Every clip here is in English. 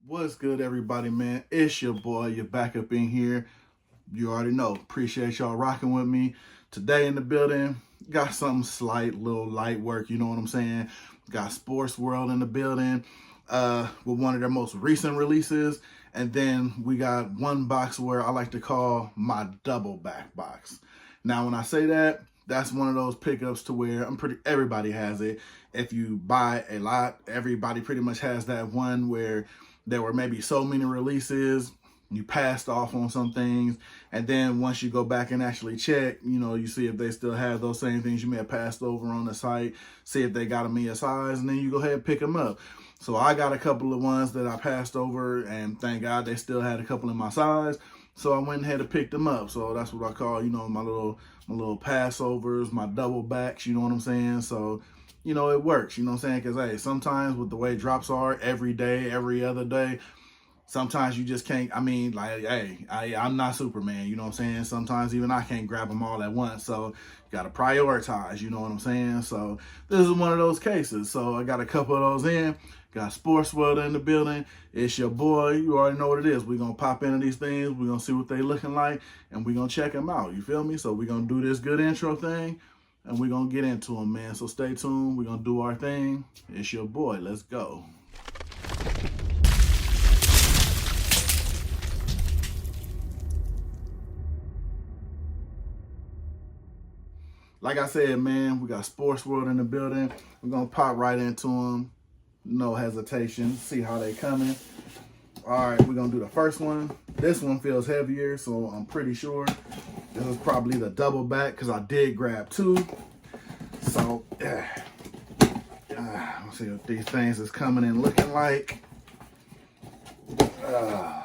What's good, everybody, man? It's your boy. You're back up in here. You already know. Appreciate y'all rocking with me. Today in the building, got something slight, little light work, you know what I'm saying? Got Sports World in the building with one of their most recent releases. And then we got one box where I like to call my double back box. Now, when I say that, that's one of those pickups to where everybody has it. If you buy a lot, everybody pretty much has that one where there were maybe so many releases, you passed off on some things, and then once you go back and actually check, you see if they still have those same things you may have passed over on the site, see if they got them in your size, and then you go ahead and pick them up. So I got a couple of ones that I passed over, and thank God they still had a couple in my size. So I went ahead and picked them up. So that's what I call, my little passovers, my double backs, you know what I'm saying? So, it works, you know what I'm saying? Because, hey, sometimes with the way drops are every day, every other day, sometimes you just can't, I'm not Superman, you know what I'm saying? Sometimes even I can't grab them all at once. So you got to prioritize, you know what I'm saying? So this is one of those cases. So I got a couple of those in. Got Sportsworld in the building. It's your boy. You already know what it is. We're going to pop into these things. We're going to see what they looking like, and we're going to check them out. You feel me? So we're going to do this good intro thing, and we're going to get into them, man. So stay tuned. We're going to do our thing. It's your boy. Let's go. Like I said, man, we got Sportsworld in the building. We're going to pop right into them. No hesitation. See how they coming. All right, we're going to do the first one. This one feels heavier, so I'm pretty sure this is probably the double back because I did grab two. So, let's see what these things is coming in looking like. All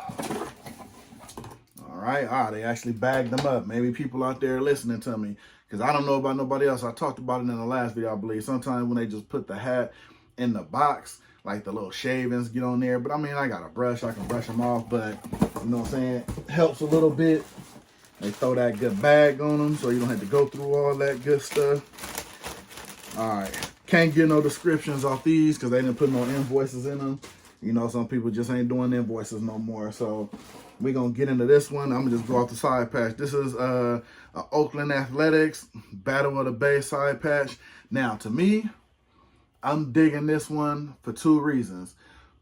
right, they actually bagged them up. Maybe people out there listening to me, because I don't know about nobody else. I talked about it in the last video, I believe. Sometimes when they just put the hat in the box, like the little shavings get on there. But I mean, I got a brush, I can brush them off, but you know what I'm saying? Helps a little bit. They throw that good bag on them so you don't have to go through all that good stuff. All right, can't get no descriptions off these because they didn't put no invoices in them. You know, some people just ain't doing invoices no more. So we're going to get into this one. I'm going to just go off the side patch. This is a Oakland Athletics Battle of the Bay side patch. Now, to me, I'm digging this one for two reasons.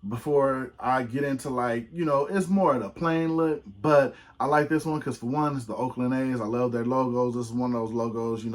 Before I get into it's more of the plain look, but I like this one because for one, it's the Oakland A's. I love their logos. This is one of those logos, you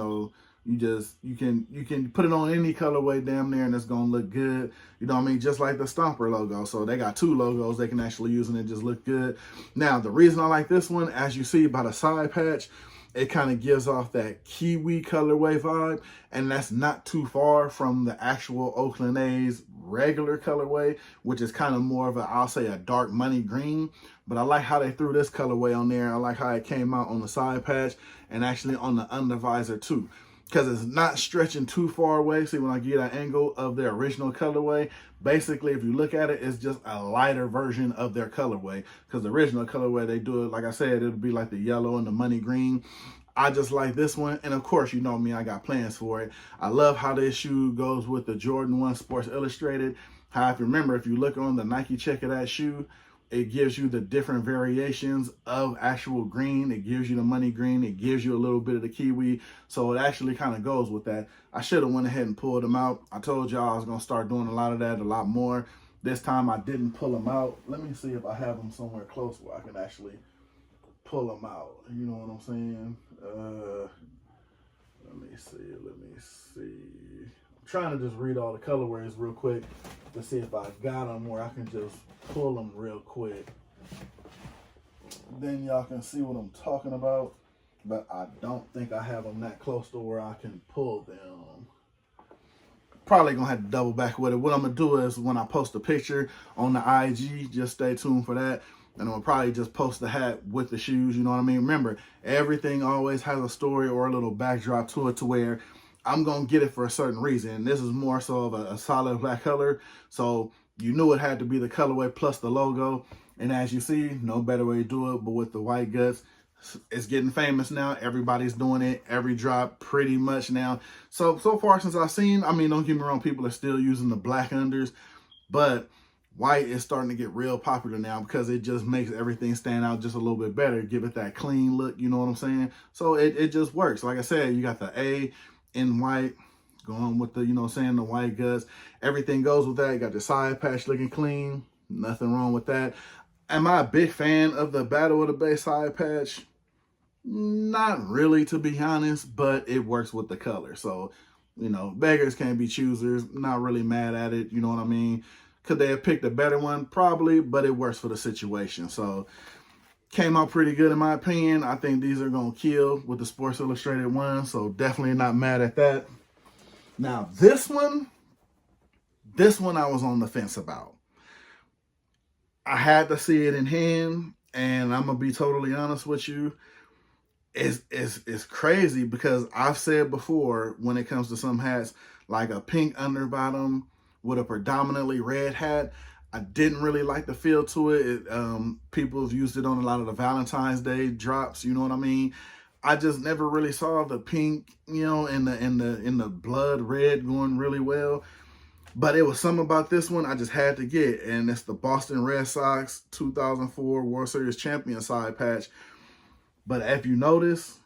can put it on any colorway damn near and it's gonna look good. You know what I mean? Just like the Stomper logo. So they got two logos they can actually use and it just look good. Now, the reason I like this one, as you see by the side patch, it kind of gives off that kiwi colorway vibe, and that's not too far from the actual Oakland A's regular colorway, which is kind of more of I'll say a dark money green. But I like how they threw this colorway on there. I like how it came out on the side patch and actually on the undervisor too, because it's not stretching too far away. See, when I get an angle of their original colorway, basically, if you look at it, it's just a lighter version of their colorway. Because the original colorway, they do it, like I said, it'll be like the yellow and the money green. I just like this one. And of course, you know me, I got plans for it. I love how this shoe goes with the Jordan 1 Sports Illustrated. How, if you remember, if you look on the Nike check of that shoe, it gives you the different variations of actual green. It gives you the money green. It gives you a little bit of the kiwi. So it actually kind of goes with that. I should have went ahead and pulled them out. I told y'all I was going to start doing a lot of that, a lot more. This time I didn't pull them out. Let me see if I have them somewhere close where I can actually pull them out. You know what I'm saying? Let me see. I'm trying to just read all the colorways real quick to see if I got them where I can just pull them real quick. Then y'all can see what I'm talking about. But I don't think I have them that close to where I can pull them. Probably gonna have to double back with it. What I'm gonna do is when I post a picture on the IG, just stay tuned for that. And I'm gonna probably just post the hat with the shoes, you know what I mean? Remember, everything always has a story or a little backdrop to it to where I'm gonna get it for a certain reason. This is more so of a solid black color. So you knew it had to be the colorway plus the logo. And as you see, no better way to do it, but with the white guts, it's getting famous now. Everybody's doing it. Every drop pretty much now. So far since I've seen, I mean, don't get me wrong, people are still using the black unders, but white is starting to get real popular now because it just makes everything stand out just a little bit better, give it that clean look, you know what I'm saying? So it just works. Like I said, you got the A in white, going with the, you know what I'm saying, the white guts. Everything goes with that. You got the side patch looking clean. Nothing wrong with that. Am I a big fan of the Battle of the Bay side patch? Not really, to be honest, but it works with the color. So, you know, beggars can't be choosers. Not really mad at it, you know what I mean? Could they have picked a better one? Probably, but it works for the situation. So, came out pretty good in my opinion. I think these are going to kill with the Sports Illustrated one, so definitely not mad at that. Now, this one I was on the fence about. I had to see it in hand, and I'm going to be totally honest with you. It's crazy because I've said before, when it comes to some hats, like a pink underbottom with a predominantly red hat, I didn't really like the feel to it. People have used it on a lot of the Valentine's Day drops, you know what I mean? I just never really saw the pink, you know, in the blood red going really well. But it was something about this one I just had to get, and it's the Boston Red Sox 2004 World Series champion side patch. But if you notice,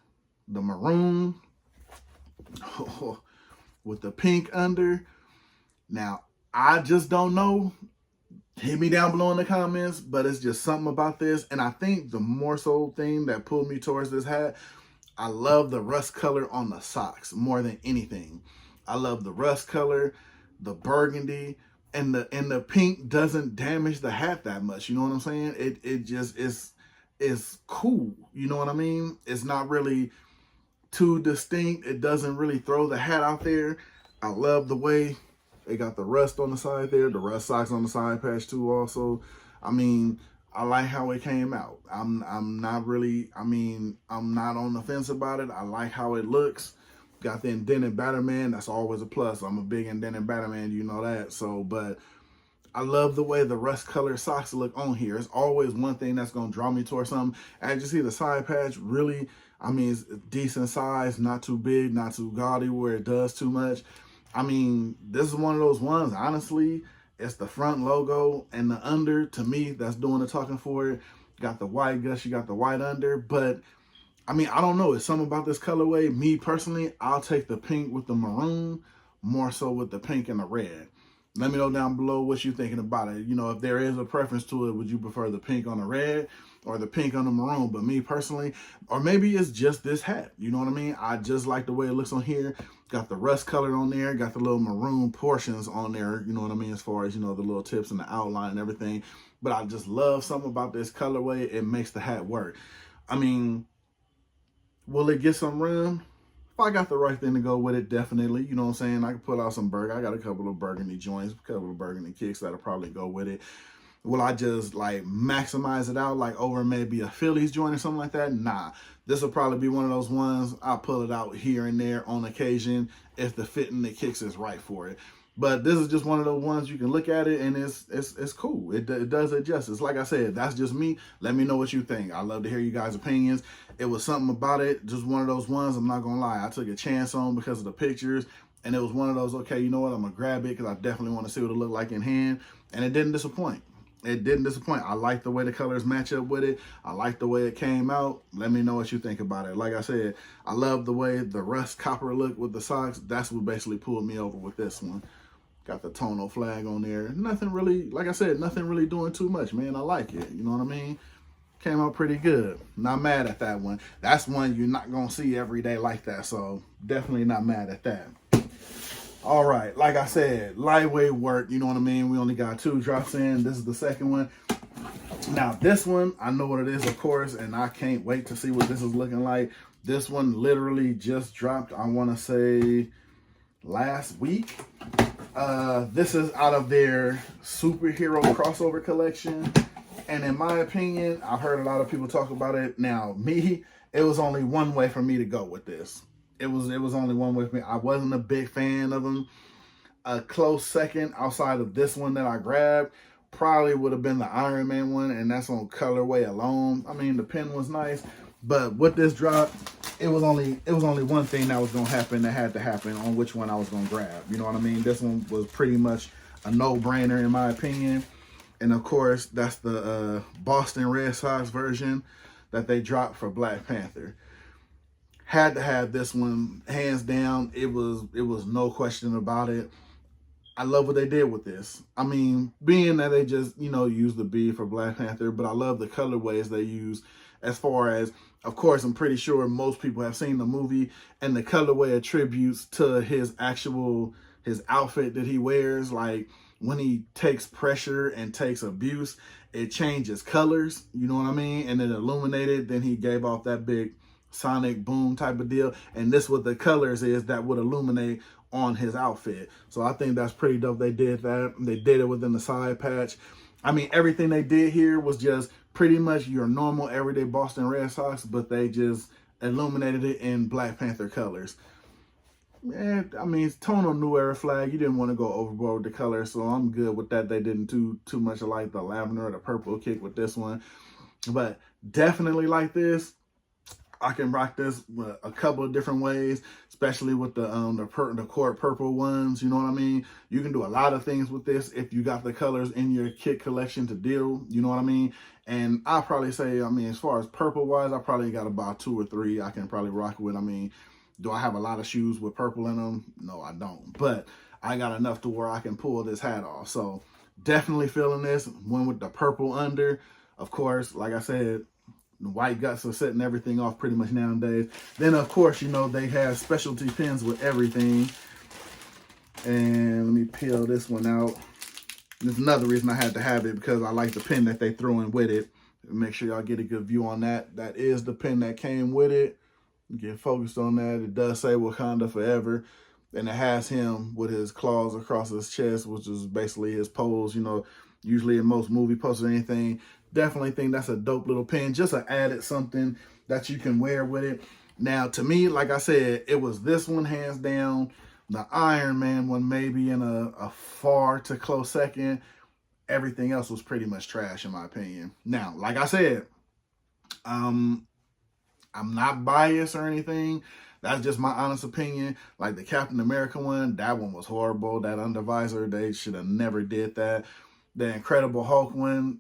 the maroon with the pink under. Now, I just don't know. Hit me down below in the comments, but it's just something about this. And I think the more so thing that pulled me towards this hat, I love the rust color on the socks more than anything. I love the rust color, the burgundy, and the pink doesn't damage the hat that much. You know what I'm saying? It just is cool. You know what I mean? It's not really too distinct. It doesn't really throw the hat out there. I love the way they got the rust on the side there, the rust socks on the side patch too also. I mean, I like how it came out. I'm not really, I'm not on the fence about it. I like how it looks. Got the indented Batterman. That's always a plus. I'm a big indented Batterman, you know that. So, but I love the way the rust colored socks look on here. It's always one thing that's going to draw me towards something. As you see, the side patch really, it's decent size, not too big, not too gaudy where it does too much. This is one of those ones, honestly, it's the front logo and the under, to me, that's doing the talking for it. Got the white guts, you got the white under, but I don't know. It's something about this colorway. Me personally, I'll take the pink with the maroon more so with the pink and the red. Let me know down below what you're thinking about it. You know, if there is a preference to it, would you prefer the pink on the red or the pink on the maroon? But me personally, or maybe it's just this hat. You know what I mean? I just like the way it looks on here. Got the rust color on there. Got the little maroon portions on there. You know what I mean? As far as, you know, the little tips and the outline and everything. But I just love something about this colorway. It makes the hat work. Will it get some run? If I got the right thing to go with it, definitely. You know what I'm saying? I can pull out some burgundy. I got a couple of burgundy joints, a couple of burgundy kicks that'll probably go with it. Will I just like maximize it out like over maybe a Phillies joint or something like that? Nah. This will probably be one of those ones I'll pull it out here and there on occasion if the fit and the kicks is right for it. But this is just one of those ones you can look at it and it's cool. It does it justice. Like I said, that's just me. Let me know what you think. I love to hear you guys' opinions. It was something about it, just one of those ones, I'm not going to lie, I took a chance on because of the pictures. And it was one of those, okay, you know what, I'm going to grab it because I definitely want to see what it looked like in hand. And it didn't disappoint. It didn't disappoint. I like the way the colors match up with it. I like the way it came out. Let me know what you think about it. Like I said, I love the way the rust copper look with the socks. That's what basically pulled me over with this one. Got the tonal flag on there. Nothing really, like I said, nothing really doing too much, man. I like it. You know what I mean? Came out pretty good. Not mad at that one. That's one you're not going to see every day like that. So definitely not mad at that. All right. Like I said, lightweight work. You know what I mean? We only got 2 drops in. This is the second one. Now, this one, I know what it is, of course, and I can't wait to see what this is looking like. This one literally just dropped, I want to say, last week. This is out of their superhero crossover collection. And in my opinion, I've heard a lot of people talk about it. Now, it was only one way for me to go with this. It was only one way for me. I wasn't a big fan of them. A close second outside of this one that I grabbed probably would have been the Iron Man one, and that's on colorway alone. The pen was nice, but with this drop, it was only one thing that was gonna happen that had to happen on which one I was gonna grab. You know what I mean? This one was pretty much a no-brainer in my opinion. And of course, that's the Boston Red Sox version that they dropped for Black Panther. Had to have this one, hands down. It was no question about it. I love what they did with this. I mean, being that they just, used the B for Black Panther, but I love the colorways they use as far as, of course, I'm pretty sure most people have seen the movie, and the colorway attributes to his outfit that he wears. Like when he takes pressure and takes abuse, it changes colors, you know what I mean? And then illuminated, then he gave off that big sonic boom type of deal. And this what the colors is that would illuminate on his outfit. So I think that's pretty dope. They did that. They did it within the side patch. I mean, everything they did here was just pretty much your normal everyday Boston Red Sox, but they just illuminated it in Black Panther colors. Man, I mean, it's tonal new era flag. You didn't want to go overboard with the color, so I'm good with that. They didn't do too much of like the lavender or the purple kick with this one, but definitely like this. I can rock this a couple of different ways, especially with the court purple ones. You know what I mean? You can do a lot of things with this if you got the colors in your kit collection to deal. You know what I mean? And I'll probably say, I mean, as far as purple wise, I probably got about 2 or 3 I can probably rock with. I mean, do I have a lot of shoes with purple in them? No, I don't. But I got enough to where I can pull this hat off. So definitely feeling this one with the purple under. Of course, like I said, the white guts are setting everything off pretty much nowadays. Then, of course, they have specialty pins with everything. And let me peel this one out. There's another reason I had to have it, because I like the pin that they threw in with it. Make sure y'all get a good view on that. That is the pin that came with it. Get focused on that. It does say Wakanda Forever. And it has him with his claws across his chest, which is basically his pose. Usually in most movie posters or anything. Definitely think that's a dope little pin. Just an added something that you can wear with it. Now, to me, like I said, it was this one hands down. The Iron Man one maybe in a far to close second. Everything else was pretty much trash in my opinion. Now, like I said, I'm not biased or anything. That's just my honest opinion. Like the Captain America one, that one was horrible. That undervisor, they should have never did that. The Incredible Hulk one,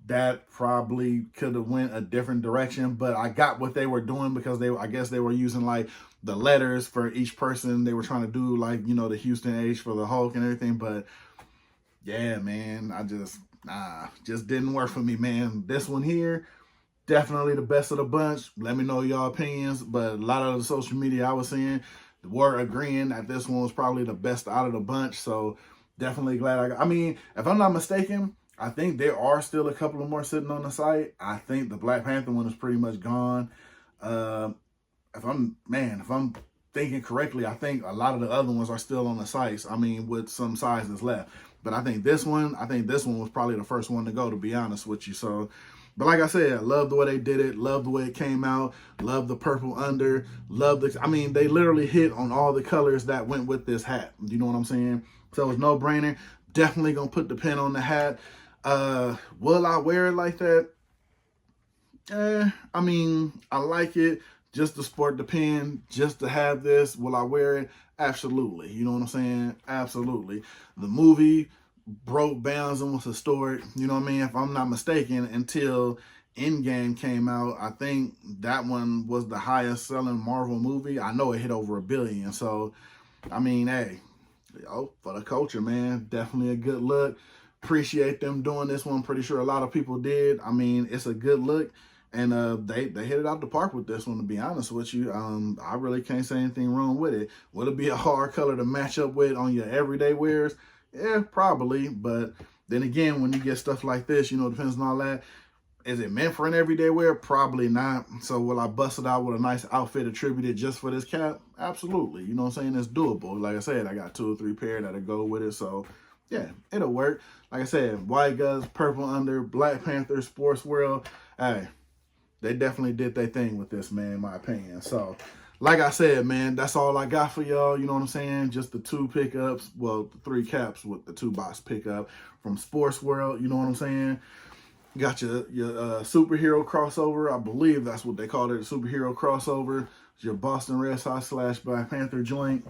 that probably could have went a different direction, but I got what they were doing, because I guess they were using like the letters for each person. They were trying to do like, the Houston H for the Hulk and everything. But yeah, man, just didn't work for me, man. This one here, definitely the best of the bunch. Let me know y'all opinions, but a lot of the social media I was seeing were agreeing that this one was probably the best out of the bunch. So definitely glad I mean, if I'm not mistaken, I think there are still a couple of more sitting on the site. I think the Black Panther one is pretty much gone. If I'm thinking correctly, I think a lot of the other ones are still on the sites. I mean, with some sizes left. But I think this one was probably the first one to go, to be honest with you. So, but like I said, I love the way they did it. Love the way it came out. Love the purple under. They literally hit on all the colors that went with this hat. You know what I'm saying? So it's no brainer. Definitely gonna put the pin on the hat. Will I wear it like that? I mean, I like it just to sport the pin, just to have this. Will I wear it? Absolutely. You know what I'm saying? Absolutely. The movie broke bounds and was historic. You know what I mean? If I'm not mistaken, until Endgame came out, I think that one was the highest selling Marvel movie. I know it hit over $1 billion. So, I mean, hey, for the culture, man, definitely a good look. Appreciate them doing this one. Pretty sure a lot of people did. I mean, it's a good look, and they hit it out the park with this one, to be honest with you. I really can't say anything wrong with it. Would it be a hard color to match up with on your everyday wears? Yeah, probably. But then again, when you get stuff like this, depends on all that. Is it meant for an everyday wear? Probably not. So will I bust it out with a nice outfit attributed just for this cap? Absolutely. You know what I'm saying? It's doable. Like I said, I got 2 or 3 pair that'll go with it. So yeah, it'll work. Like I said, white guts, purple under, Black Panther, Sports World. Hey, they definitely did their thing with this, man, in my opinion. So like I said, man, that's all I got for y'all. You know what I'm saying? Just the 2 pickups. Well, the 3 caps with the 2 box pickup from Sports World. You know what I'm saying? Got your superhero crossover. I believe that's what they called it, a superhero crossover. Your Boston Red Sox / Black Panther joint.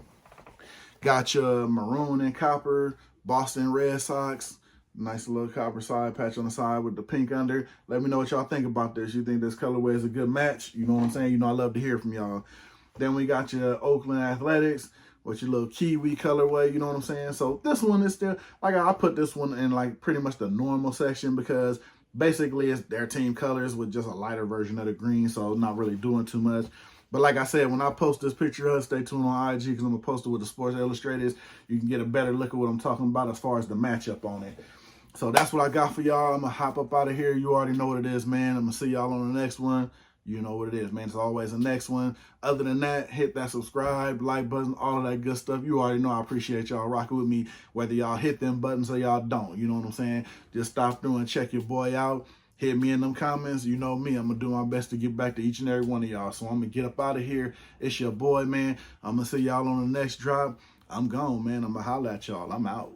Got your maroon and copper Boston Red Sox Nice little copper side patch on the side with the pink under. Let me know what y'all think about this. You think this colorway is a good match? You know what I'm saying? You know I love to hear from y'all. Then we got your Oakland Athletics with your little kiwi colorway, you know what I'm saying? So this one is still, like I put this one in like pretty much the normal section because basically it's their team colors with just a lighter version of the green, so not really doing too much. But like I said, when I post this picture of, stay tuned on IG because I'm going to post it with the Sports Illustrators. You can get a better look at what I'm talking about as far as the matchup on it. So that's what I got for y'all. I'm going to hop up out of here. You already know what it is, man. I'm going to see y'all on the next one. You know what it is, man. It's always the next one. Other than that, hit that subscribe, like button, all of that good stuff. You already know I appreciate y'all rocking with me, whether y'all hit them buttons or y'all don't. You know what I'm saying? Just stop through and check your boy out. Hit me in them comments. You know me. I'm going to do my best to get back to each and every one of y'all. So I'm going to get up out of here. It's your boy, man. I'm going to see y'all on the next drop. I'm gone, man. I'm going to holler at y'all. I'm out.